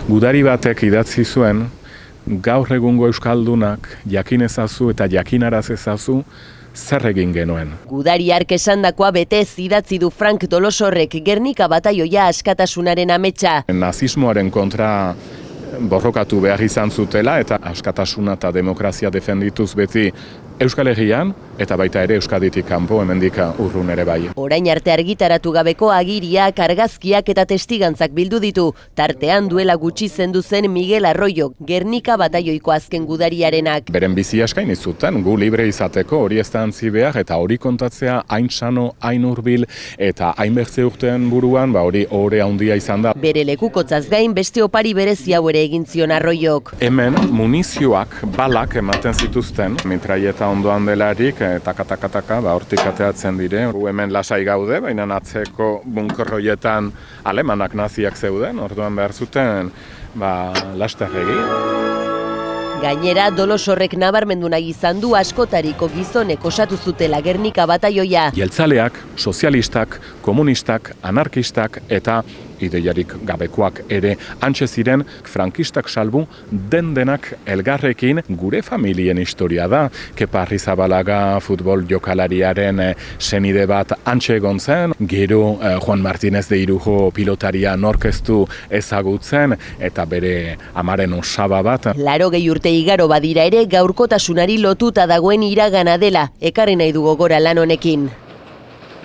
Gudari batek idatzi zuen, gaur egungo euskaldunak jakin ezazu eta jakinaraz ezazu zer egin genuen. Gudari hark esandakoa betez idatzi du Frank Tolosorrek Gernika bataioia askatasunaren ametsa. Nazismoaren kontra borrokatu behar izan zutela eta askatasuna eta demokrazia defendituz beti Euskal Herrian eta baita ere Euskaditik kanpo hemendik urrun ere bai. Orain arte argitaratu gabeko agiriak, argazkiak eta testigantzak bildu ditu. Tartean duela gutxi zendu zen Miguel Arroyo, Gernika bataioiko azken gudariarenak. Beren bizia eskaini zuten, gu libre izateko hori ez da antzi behar eta hori kontatzea hain sano, hain hurbil eta hain bertze urtean buruan, hori ohore handia izan da. Bere lekukotzaz gain beste opari berezi hau ere egin zion Arroyok. Hemen munizioak, balak ematen zituzten, mitraieta ondoan delarik, taka-taka-taka, hortik ateatzen dire. Hemen lasai gaude, baina atzeko bunkerroietan alemanak naziak zeuden, orduan behar zuten laster egin. Gainera, Tolosorrek nabarmendu nahi izan du askotariko gizonek osatu zutela Gernika bataioia. Jeltzaleak, sozialistak, komunistak, anarkistak eta ideiarik gabekoak ere hantxe ziren, frankistak salbu denak elgarrekin gure familien historia da. Kepa Arrizabalaga futbol jokalariaren senide bat hantxe egon zen, gero Juan Martínez de Irujo pilotaria norkeztu ezagutzen eta bere amaren osaba bat. 80 urte igaro badira ere gaurkotasunari lotuta dagoen iragana dela, ekarri nahi du gogora lan honekin.